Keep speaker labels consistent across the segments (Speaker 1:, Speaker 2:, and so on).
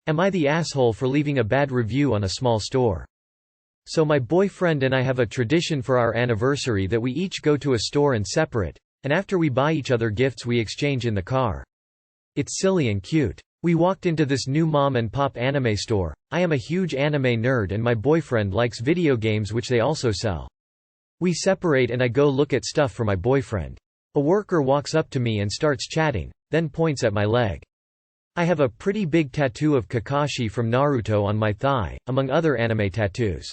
Speaker 1: Am I the asshole for leaving a bad review on a small store? So my boyfriend and I have a tradition for our anniversary that we each go to a store and separate, and after we buy each other gifts we exchange in the car. It's silly and cute. We walked into this new mom and pop anime store. I am a huge anime nerd and my boyfriend likes video games which they also sell. We separate and I go look at stuff for my boyfriend. A worker walks up to me and starts chatting, then points at my leg. I have a pretty big tattoo of Kakashi from Naruto on my thigh, among other anime tattoos.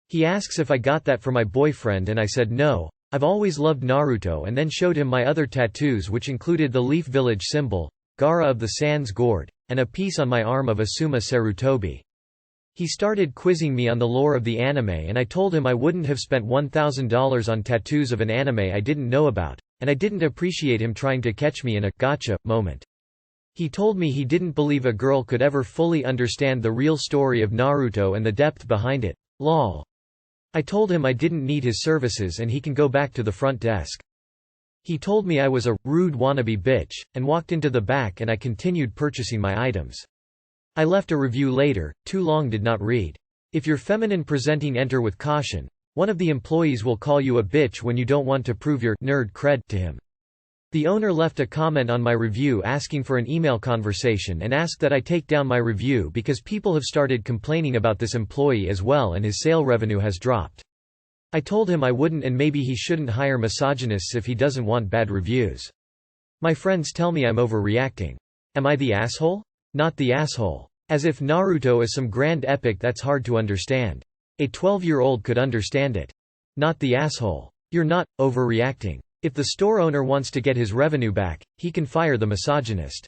Speaker 1: He asks if I got that for my boyfriend and I said no, I've always loved Naruto, and then showed him my other tattoos which included the Leaf Village symbol, Gaara of the Sans Gourd, and a piece on my arm of Asuma Sarutobi. He started quizzing me on the lore of the anime and I told him I wouldn't have spent $1,000 on tattoos of an anime I didn't know about, and I didn't appreciate him trying to catch me in a gotcha moment. He told me he didn't believe a girl could ever fully understand the real story of Naruto and the depth behind it. Lol. I told him I didn't need his services and he can go back to the front desk. He told me I was a rude wannabe bitch, and walked into the back and I continued purchasing my items. I left a review later, too long did not read. If you're feminine presenting, enter with caution. One of the employees will call you a bitch when you don't want to prove your nerd cred to him. The owner left a comment on my review asking for an email conversation and asked that I take down my review because people have started complaining about this employee as well and his sale revenue has dropped. I told him I wouldn't and maybe he shouldn't hire misogynists if he doesn't want bad reviews. My friends tell me I'm overreacting. Am I the asshole? Not the asshole. As if Naruto is some grand epic that's hard to understand. A 12-year-old could understand it. Not the asshole. You're not overreacting. If the store owner wants to get his revenue back, he can fire the misogynist.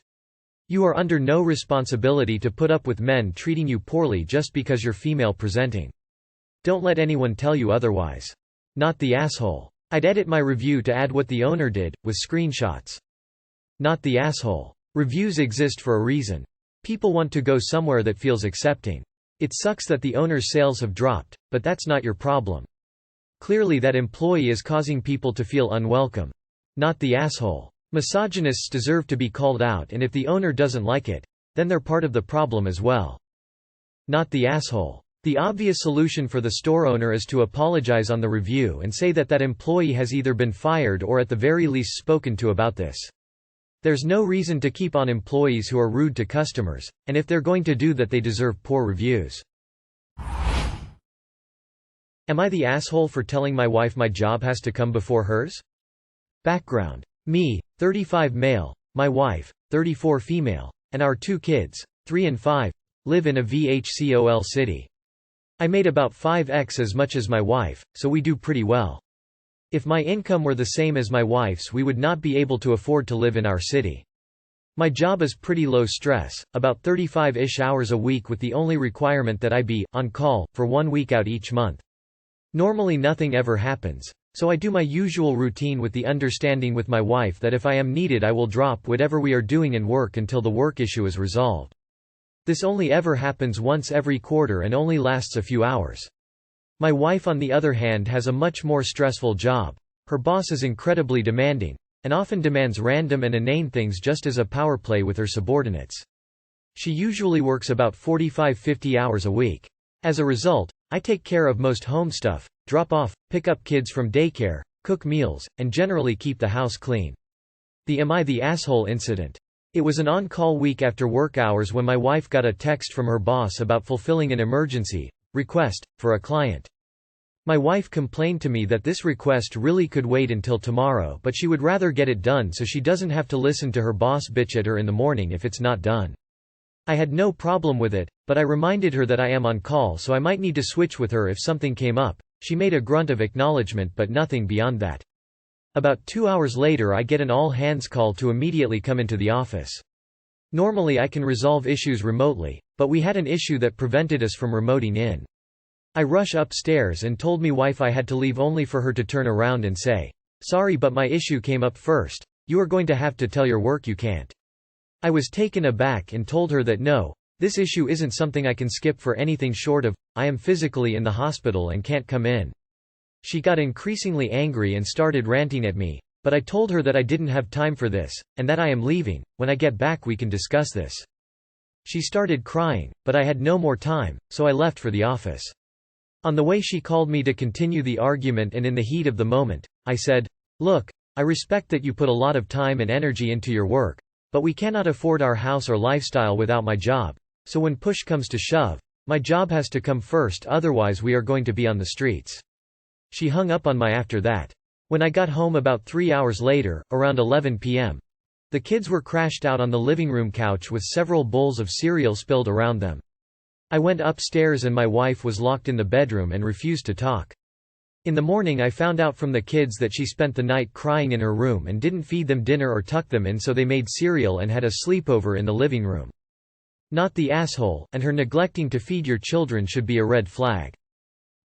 Speaker 1: You are under no responsibility to put up with men treating you poorly just because you're female presenting. Don't let anyone tell you otherwise. Not the asshole. I'd edit my review to add what the owner did, with screenshots. Not the asshole. Reviews exist for a reason. People want to go somewhere that feels accepting. It sucks that the owner's sales have dropped, but that's not your problem. Clearly that employee is causing people to feel unwelcome. Not the asshole. Misogynists deserve to be called out, and if the owner doesn't like it, then they're part of the problem as well. Not the asshole. The obvious solution for the store owner is to apologize on the review and say that that employee has either been fired or at the very least spoken to about this. There's no reason to keep on employees who are rude to customers, and if they're going to do that they deserve poor reviews. Am I the asshole for telling my wife my job has to come before hers? Background. Me, 35 male, my wife, 34 female, and our 2 kids, 3 and 5, live in a VHCOL city. I made about 5x as much as my wife, so we do pretty well. If my income were the same as my wife's, we would not be able to afford to live in our city. My job is pretty low stress, about 35-ish hours a week, with the only requirement that I be on call for 1 week out each month. Normally nothing ever happens, so I do my usual routine with the understanding with my wife that if I am needed I will drop whatever we are doing in work until the work issue is resolved. This only ever happens once every quarter and only lasts a few hours. My wife on the other hand has a much more stressful job. Her boss is incredibly demanding, and often demands random and inane things just as a power play with her subordinates. She usually works about 45–50 hours a week. As a result, I take care of most home stuff, drop off, pick up kids from daycare, cook meals, and generally keep the house clean. The Am I the Asshole incident. It was an on-call week after work hours when my wife got a text from her boss about fulfilling an emergency request for a client. My wife complained to me that this request really could wait until tomorrow, but she would rather get it done so she doesn't have to listen to her boss bitch at her in the morning if it's not done. I had no problem with it, but I reminded her that I am on call so I might need to switch with her if something came up. She made a grunt of acknowledgement but nothing beyond that. About 2 hours later I get an all-hands call to immediately come into the office. Normally I can resolve issues remotely, but we had an issue that prevented us from remoting in. I rush upstairs and told me wife I had to leave only for her to turn around and say, "Sorry, but my issue came up first. You are going to have to tell your work you can't." I was taken aback and told her that no, this issue isn't something I can skip for anything short of, I am physically in the hospital and can't come in. She got increasingly angry and started ranting at me, but I told her that I didn't have time for this, and that I am leaving. When I get back we can discuss this. She started crying, but I had no more time, so I left for the office. On the way she called me to continue the argument, and in the heat of the moment, I said, "Look, I respect that you put a lot of time and energy into your work, but we cannot afford our house or lifestyle without my job, so when push comes to shove, my job has to come first, otherwise we are going to be on the streets." She hung up on me after that. When I got home about 3 hours later, around 11 p.m., the kids were crashed out on the living room couch with several bowls of cereal spilled around them. I went upstairs and my wife was locked in the bedroom and refused to talk. In the morning I found out from the kids that she spent the night crying in her room and didn't feed them dinner or tuck them in, so they made cereal and had a sleepover in the living room. Not the asshole, and her neglecting to feed your children should be a red flag.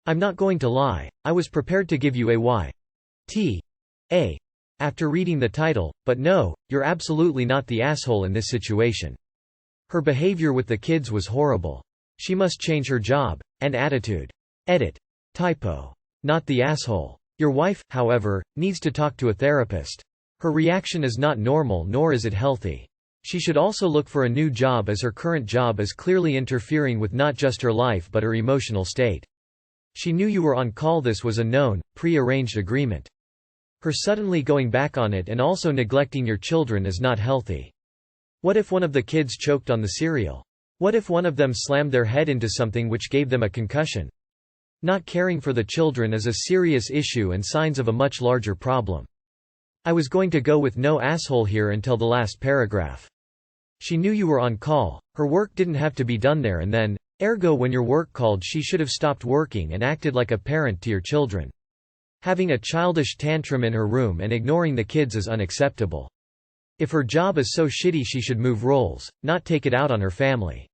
Speaker 1: I'm not going to lie, I was prepared to give you a YTA after reading the title, but no, you're absolutely not the asshole in this situation. Her behavior with the kids was horrible. She must change her job and attitude. Edit. Typo. Not the asshole. Your wife, however, needs to talk to a therapist. Her reaction is not normal, nor is it healthy. She should also look for a new job, as her current job is clearly interfering with not just her life but her emotional state. She knew you were on call. This was a known, pre-arranged agreement. Her suddenly going back on it and also neglecting your children is not healthy. What if one of the kids choked on the cereal? What if one of them slammed their head into something which gave them a concussion? Not caring for the children is a serious issue and signs of a much larger problem. I was going to go with no asshole here until the last paragraph. She knew you were on call, her work didn't have to be done there and then, ergo when your work called she should have stopped working and acted like a parent to your children. Having a childish tantrum in her room and ignoring the kids is unacceptable. If her job is so shitty she should move roles, not take it out on her family.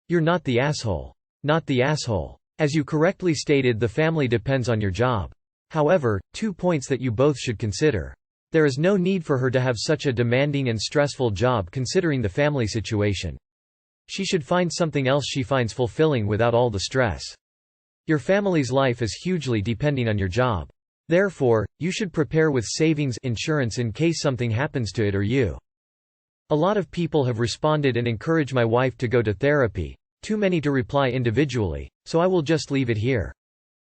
Speaker 1: You're not the asshole. Not the asshole. As you correctly stated, the family depends on your job. However, 2 points that you both should consider. There is no need for her to have such a demanding and stressful job considering the family situation. She should find something else she finds fulfilling without all the stress. Your family's life is hugely depending on your job. Therefore, you should prepare with savings insurance in case something happens to it or you. A lot of people have responded and encourage my wife to go to therapy, too many to reply individually, so I will just leave it here.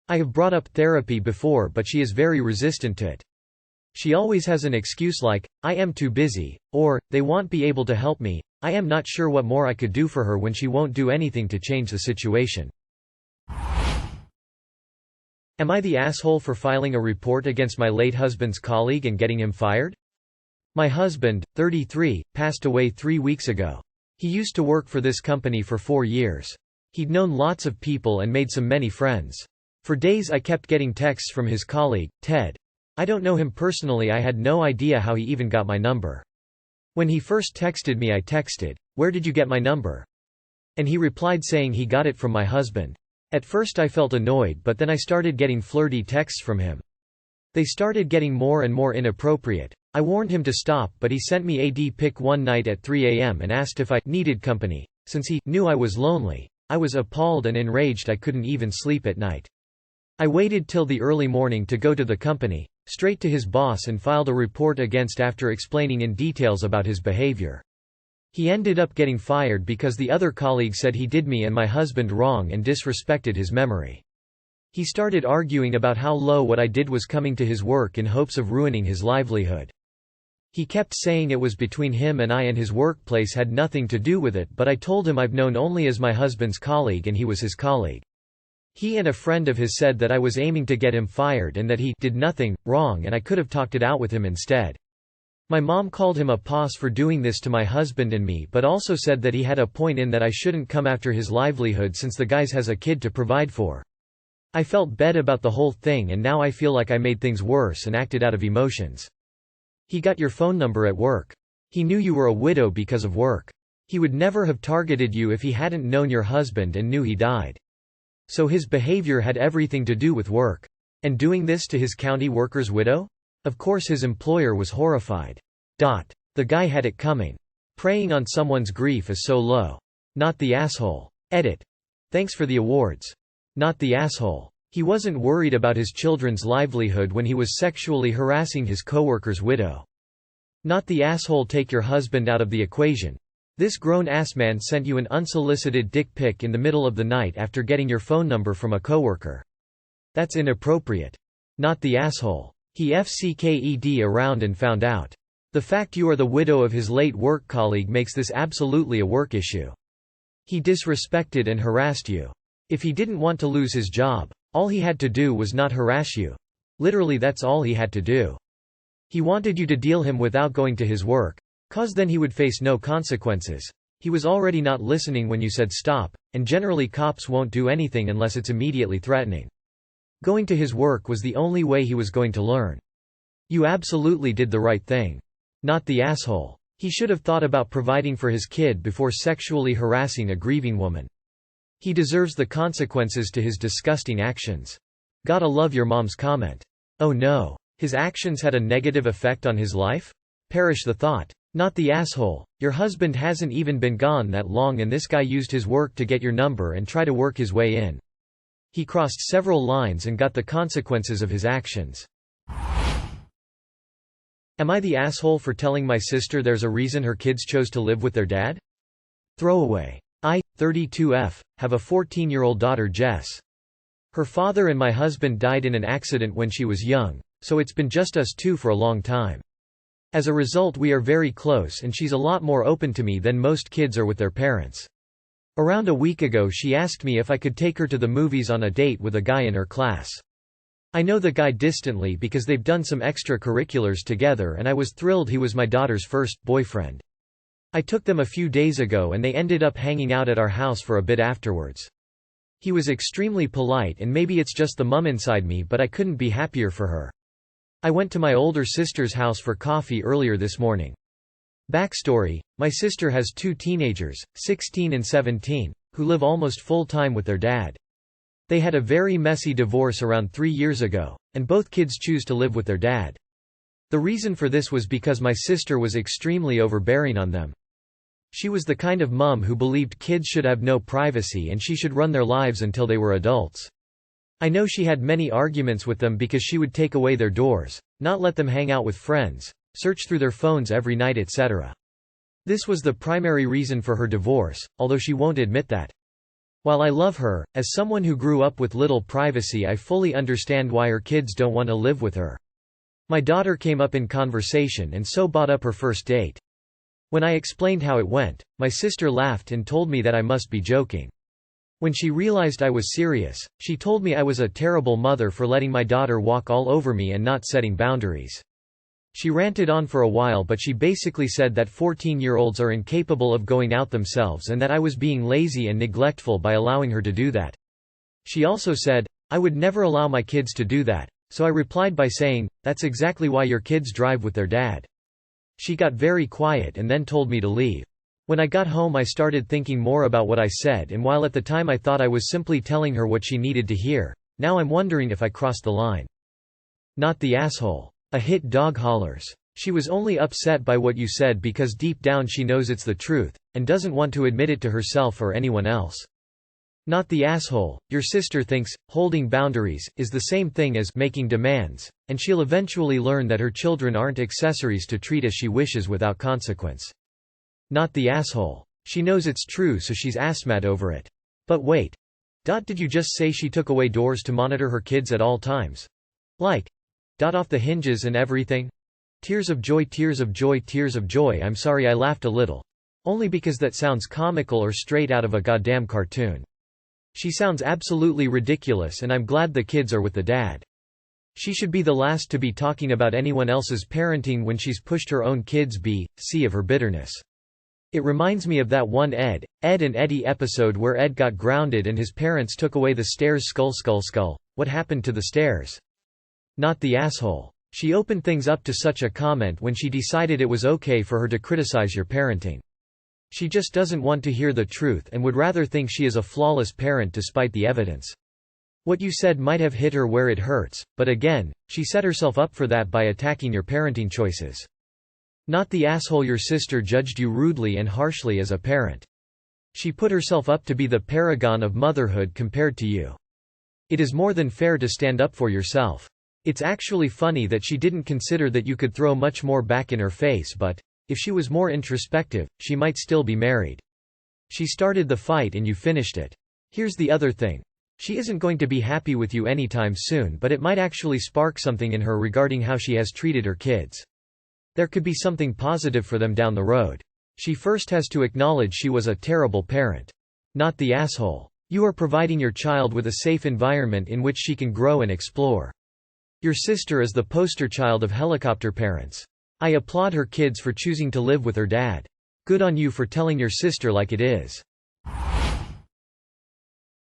Speaker 1: I have brought up therapy before but she is very resistant to it. She always has an excuse like, I am too busy, or, they won't be able to help me. I am not sure what more I could do for her when she won't do anything to change the situation. Am I the asshole for filing a report against my late husband's colleague and getting him fired? My husband, 33, passed away 3 weeks ago. He used to work for this company for 4 years. He'd known lots of people and made many friends. For days I kept getting texts from his colleague, Ted. I don't know him personally, I had no idea how he even got my number. When he first texted me I texted, "Where did you get my number?" And he replied saying he got it from my husband. At first I felt annoyed, but then I started getting flirty texts from him. They started getting more and more inappropriate. I warned him to stop, but he sent me a pic one night at 3 a.m. and asked if I needed company. Since he knew I was lonely, I was appalled and enraged I couldn't even sleep at night. I waited till the early morning to go to the company, straight to his boss, and filed a report against after explaining in details about his behavior. He ended up getting fired because the other colleague said he did me and my husband wrong and disrespected his memory. He started arguing about how low what I did was coming to his work in hopes of ruining his livelihood. He kept saying it was between him and I and his workplace had nothing to do with it, but I told him I've known only as my husband's colleague and he was his colleague. He and a friend of his said that I was aiming to get him fired and that he did nothing wrong and I could have talked it out with him instead. My mom called him a boss for doing this to my husband and me, but also said that he had a point in that I shouldn't come after his livelihood since the guy has a kid to provide for. I felt bad about the whole thing and now I feel like I made things worse and acted out of emotions. He got your phone number at work. He knew you were a widow because of work. He would never have targeted you if he hadn't known your husband and knew he died. So his behavior had everything to do with work. And doing this to his county worker's widow? Of course his employer was horrified. The guy had it coming. Preying on someone's grief is so low. Not the asshole. Edit. Thanks for the awards. Not the asshole. He wasn't worried about his children's livelihood when he was sexually harassing his coworker's widow. Not the asshole. Take your husband out of the equation. This grown-ass man sent you an unsolicited dick pic in the middle of the night after getting your phone number from a coworker. That's inappropriate. Not the asshole. He FCKED around and found out. The fact you are the widow of his late work colleague makes this absolutely a work issue. He disrespected and harassed you. If he didn't want to lose his job, all he had to do was not harass you. Literally, that's all he had to do. He wanted you to deal him without going to his work, 'cause then he would face no consequences. He was already not listening when you said stop, and generally cops won't do anything unless it's immediately threatening. Going to his work was the only way he was going to learn. You absolutely did the right thing. Not the asshole. He should have thought about providing for his kid before sexually harassing a grieving woman. He deserves the consequences to his disgusting actions. Gotta love your mom's comment. Oh no. His actions had a negative effect on his life? Perish the thought. Not the asshole. Your husband hasn't even been gone that long and this guy used his work to get your number and try to work his way in. He crossed several lines and got the consequences of his actions. Am I the asshole for telling my sister there's a reason her kids chose to live with their dad? Throwaway. I, 32F, have a 14-year-old daughter Jess. Her father and my husband died in an accident when she was young, so it's been just us two for a long time. As a result, we are very close and she's a lot more open to me than most kids are with their parents. Around a week ago she asked me if I could take her to the movies on a date with a guy in her class. I know the guy distantly because they've done some extracurriculars together and I was thrilled he was my daughter's first boyfriend. I took them a few days ago and they ended up hanging out at our house for a bit afterwards. He was extremely polite and maybe it's just the mum inside me but I couldn't be happier for her. I went to my older sister's house for coffee earlier this morning. Backstory: my sister has two teenagers, 16 and 17, who live almost full-time with their dad. They had a very messy divorce around 3 years ago, and both kids choose to live with their dad. The reason for this was because my sister was extremely overbearing on them. She was the kind of mum who believed kids should have no privacy and she should run their lives until they were adults. I know she had many arguments with them because she would take away their doors, not let them hang out with friends, search through their phones every night, etc. This was the primary reason for her divorce, although she won't admit that. While I love her, as someone who grew up with little privacy, I fully understand why her kids don't want to live with her. My daughter came up in conversation and so brought up her first date. When I explained how it went, my sister laughed and told me that I must be joking. When she realized I was serious, she told me I was a terrible mother for letting my daughter walk all over me and not setting boundaries. She ranted on for a while, but she basically said that 14-year-olds are incapable of going out themselves and that I was being lazy and neglectful by allowing her to do that. She also said, I would never allow my kids to do that, so I replied by saying, that's exactly why your kids drive with their dad. She got very quiet and then told me to leave. When I got home I started thinking more about what I said, and while at the time I thought I was simply telling her what she needed to hear, now I'm wondering if I crossed the line. Not the asshole. A hit dog hollers. She was only upset by what you said because deep down she knows it's the truth, and doesn't want to admit it to herself or anyone else. Not the asshole. Your sister thinks holding boundaries is the same thing as making demands, and she'll eventually learn that her children aren't accessories to treat as she wishes without consequence. Not the asshole. She knows it's true, so she's ass-mad over it. But wait. Did you just say she took away doors to monitor her kids at all times? Like, off the hinges and everything? Tears of joy, tears of joy, tears of joy. I'm sorry I laughed a little. Only because that sounds comical or straight out of a goddamn cartoon. She sounds absolutely ridiculous and I'm glad the kids are with the dad. She should be the last to be talking about anyone else's parenting when she's pushed her own kids sea of her bitterness. It reminds me of that one Ed and Eddie episode where Ed got grounded and his parents took away the stairs. Skull. What happened to the stairs? Not the asshole. She opened things up to such a comment when she decided it was okay for her to criticize your parenting. She just doesn't want to hear the truth and would rather think she is a flawless parent despite the evidence. What you said might have hit her where it hurts, but again, she set herself up for that by attacking your parenting choices. Not the asshole. Your sister judged you rudely and harshly as a parent. She put herself up to be the paragon of motherhood compared to you. It is more than fair to stand up for yourself. It's actually funny that she didn't consider that you could throw much more back in her face, but If she was more introspective, she might still be married. She started the fight and you finished it. Here's the other thing. She isn't going to be happy with you anytime soon, but it might actually spark something in her regarding how she has treated her kids. There could be something positive for them down the road. She first has to acknowledge she was a terrible parent. Not the asshole. You are providing your child with a safe environment in which she can grow and explore. Your sister is the poster child of helicopter parents. I applaud her kids for choosing to live with her dad. Good on you for telling your sister like it is.